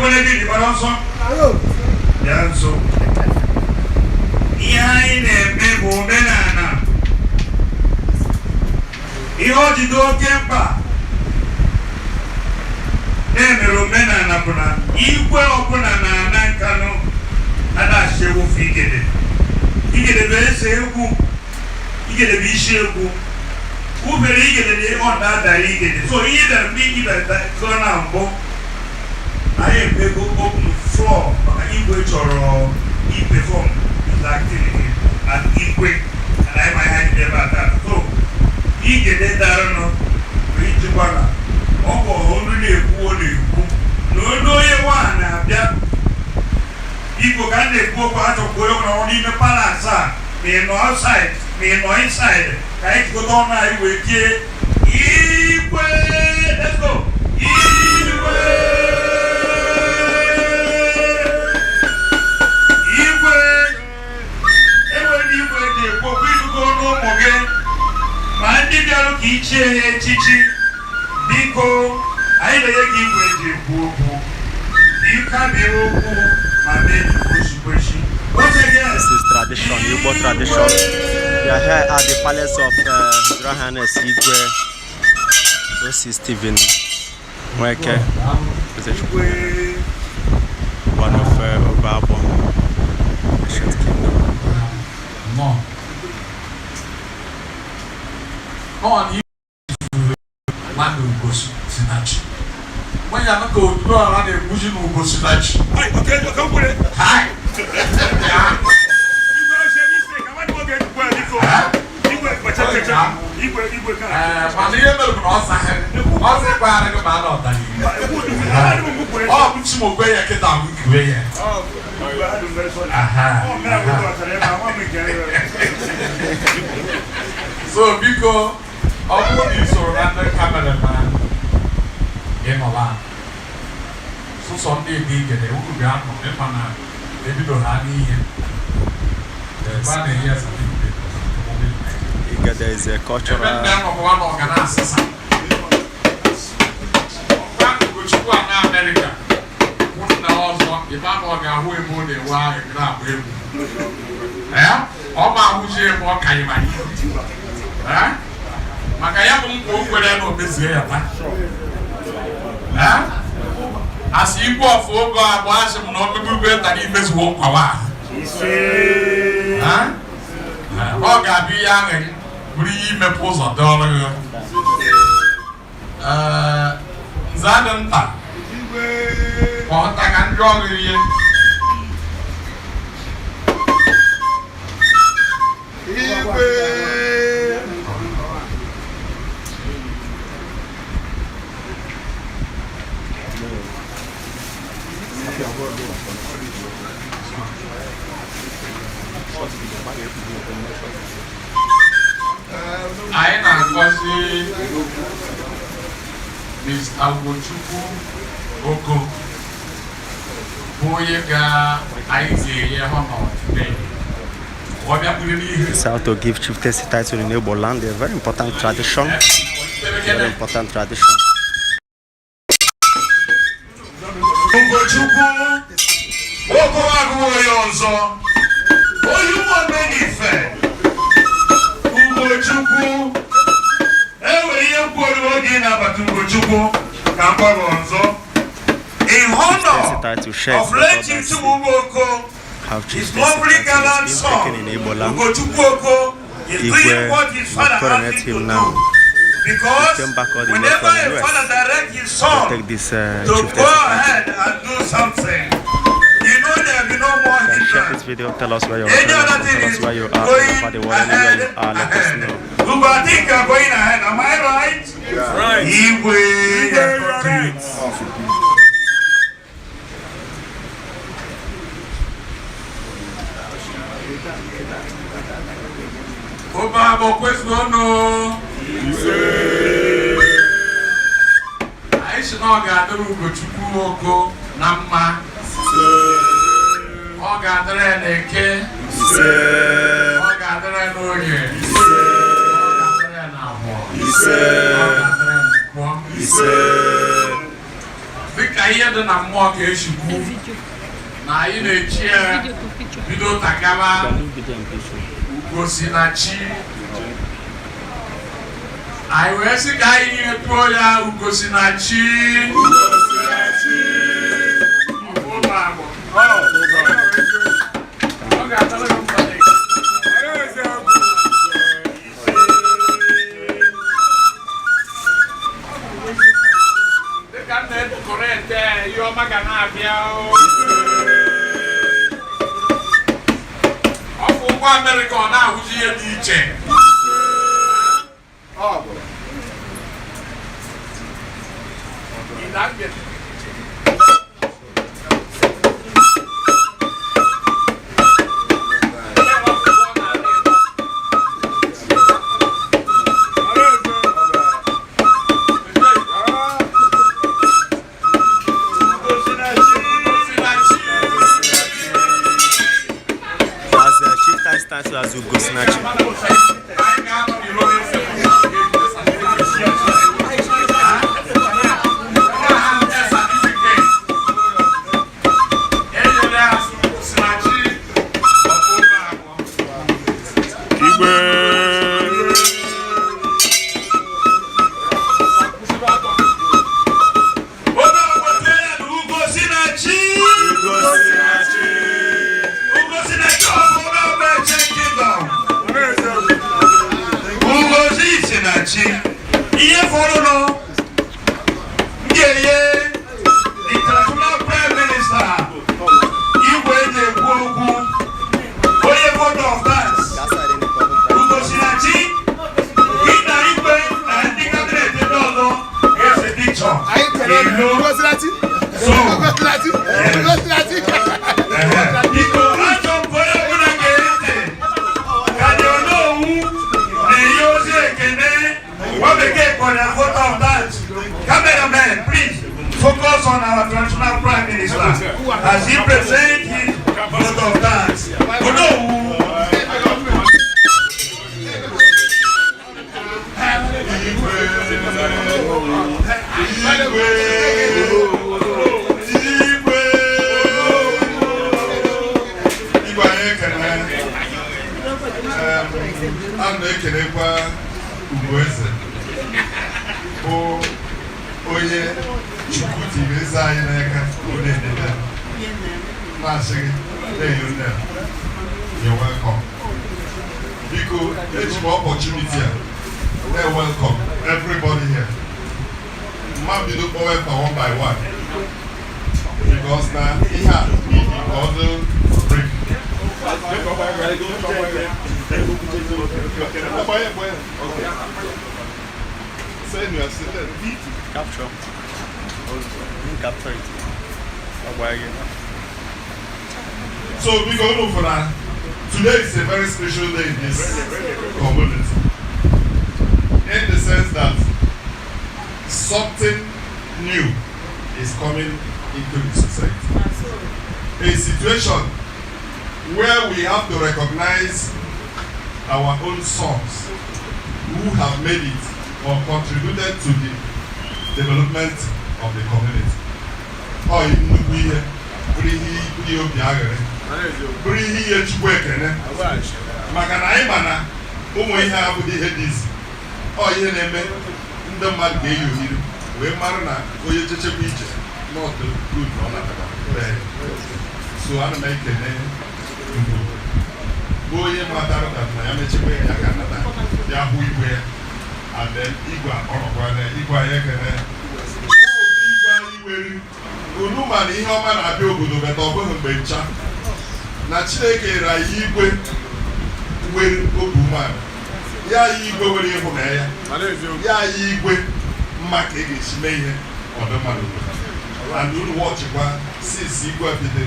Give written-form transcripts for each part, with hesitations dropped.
want to be so. Behind a people, banana. You hold the door, Kempa. Then the Romana Napuna, Igwe open and Nankano, and I shall figure it. You get a very sale, you get a visual. Who believe on that? So either me, that Coronation. I am able to open the floor for Igwe or he perform his activity at Igwe, and I might have never that. So, he get it down, reach the banner. Oh, only a poor no, you want now. People can't go out of Coronation in the palace, me no outside, me no inside. I go down my way here. Igwe, let's go. Igwe. Chichi, Biko, I give you can be my baby. This is tradition, Igbo tradition. We are here at the palace of Highness Igwe. This is Stephen Nweke, one of Agbo. On you, Manu Ugochukwu. When you are not going to go around the Ugochukwu. Hi, okay, come with it. Hi. So, because all these are under cameraman in a land. So, someday they get a wood ground from Epana, they don't have any. There is a cultural. America. If I'm going to go more than one, you grab him. Eh? All my who's here more kind of. Eh? Makaya won't go where I know this year. Eh? As you go for God, was him not to be better than this walk power. Huh? Oh, Gabi Yang, bring me pose a dollar. Zadanta. What I can draw you. I am going Mr. Ugochukwu Oko. It's how to give chieftaincy title in Igbo land, a very important tradition. Very important tradition. Ugochukwu Oko Agbo Ugochukwu in honor of late Ugochukwu, his public gallant son Ugochukwu is doing what his father asked him to do. Because whenever a father directs his son to go ahead and do something, you know there will be no more hindrance. Share this video, tell us where you are, tell us where you are, over the world, anywhere you are, let us know. Look, I think I'm going ahead, am I right? Yeah. Right. Igwe, you are right. Oba, questo no. I should not gather Ugochukwu Oko Nama. Ọ ga-adịrị n'Eke, ọ ga-adịrị n'Oye, ọ ga-adịrị n'Abọ, ọ ga-adịrị n'Nkwọ. ka ihe dị na mmụọ ka echikwu na anyị na-echi ya bido takaba Ugosinachi. Anyị wee sị ka anyị tụọ ya Ugosinachi. America ọ na-ahụzi ihe dị iche. As Ugochukwu. Cameraman, please focus on our traditional Prime Minister as he presents his vote of thanks. Oye Chukwu tibezi anyị n'aka onye ndebe na-asị gị na-enye you're welcome. Biko eji m opportunity a welcome everybody here. Mma bido kpọwa mkpa one by one because na ihe a ọdụ break. Capture. Capture it. So we go over that. Today is a very special day in this community. In the sense that something new is coming into the society. A situation where we have to recognize our own sons who have made it or contributed to the development of the community. Or nnukwu ihe bụrụ ihe obi aghịrị bụrụ ihe Chukwu ekene maka na anyị ma na ụmụ ihe a bụghị ihe dị izi ọ ihe na-eme ndị mmadụ ga-eyi ohiri wee mara na onye chechekwa ije n'ọdụ good na ọ natara so ana m ekene Igbo bụ onye matara na ya mechekwa ya ka nata ya hụ igwe ya and then Igwe akọrọkwana Igwe anyị ekene Igwe anyị weri unu ma na ihe ọma na-abịa obodo beta ọ bụghị mgbe ncha na Chineke nyere anyị igwe nwere obi umeala ya anyị igwe nwere ịhụnanya ya anyị igwe mma ka ị ga-esi mee ihe ọdụmmadụ and unu wọchịkwa since Igwe bide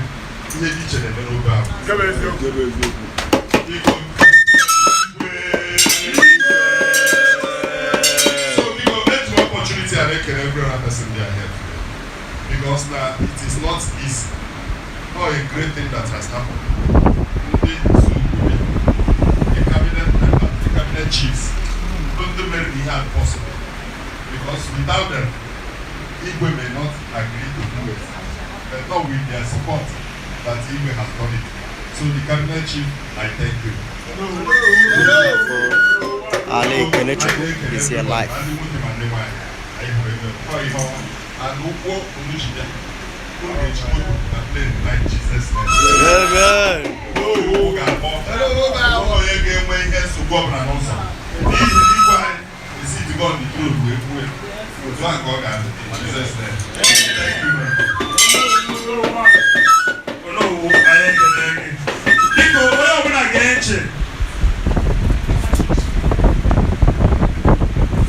ihe dị iche na-eme n'oge ahụ biko I make every other person there here because now it is not easy or a great thing that has happened. The cabinet member, the cabinet chiefs don't do very hard possible because without them, Igwe may not agree to do it, but not with their support that Igwe has done it. So the cabinet chief, I thank you. Ali Ugochukwu is here live.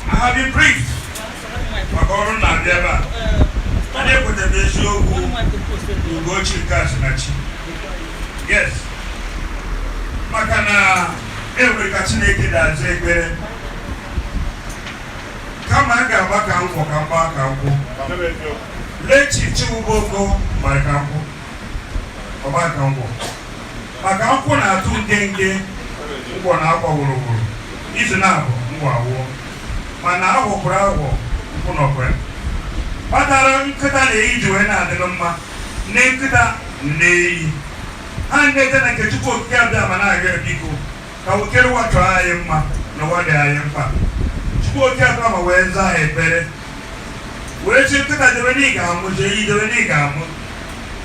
I have been briefed. Yes. Makana every Chineke does a better. Come and go back and walk and back and go. Let you two go, my campo. Or my campo. My campo na two dengue. One hour. Is an hour. Mana wo bravo kuno kwe patara nkata na iji we na adilumma ne nkata nei ande tana ke tuko kyabda mana ga biko ka wukere wato ayemma no wade ayempa tuko kyabda ma wenza ebere we chi nkata de ni ga mu je yi de ni ga mu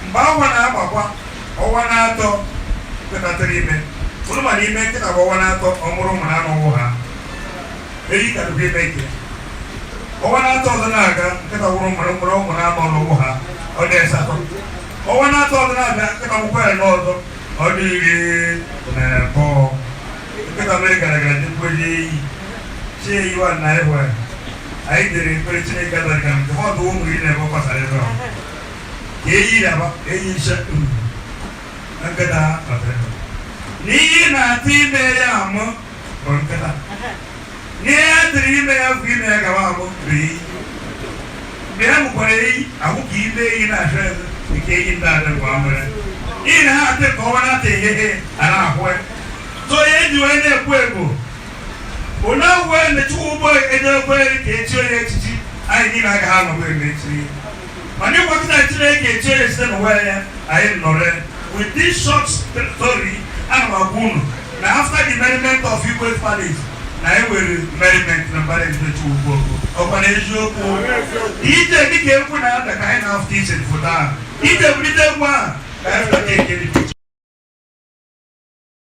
mba wana agbakwa owana ato nkata terime kuno ma ni me nkata owana ato omuru mana no wo ha Eri ka be make. Owana to na ga kata wuru mụrụ na ma no ha. O de sa to. Owana to na ga kata mu kwa no zo. O di na po. Kata me ga ga di ko ji. Che yi wa na e wa. Ai de re chine ka da ga ko do mu ri ne ko pa sare ro. Ke yi da ba, e yi sha. Nan ga da pa. Ni na ti me ya mo. Kon kata. Nia tiri me ya fi me ga ba mo bi be am ko ei awu ki be ina hwe ke ina da ko amre ina ha te ko wana te he ana ko so ye di we ne ko ego ona we ne tu bo e de ko ke ti o ye titi ai ni na ga ha no we ne ti mani ko ta ti ne ke ti o ye se no we ya ai no re with this short story am agunu na after the merriment of Igwe palace na ewere merriment na mbara ejidechi ugbo ọkwa na eziokwu ije dịka ekwu na ada ka anyị na-afta iche foto ahụ ije bulite egwu ahụ ka anyị fụta ekele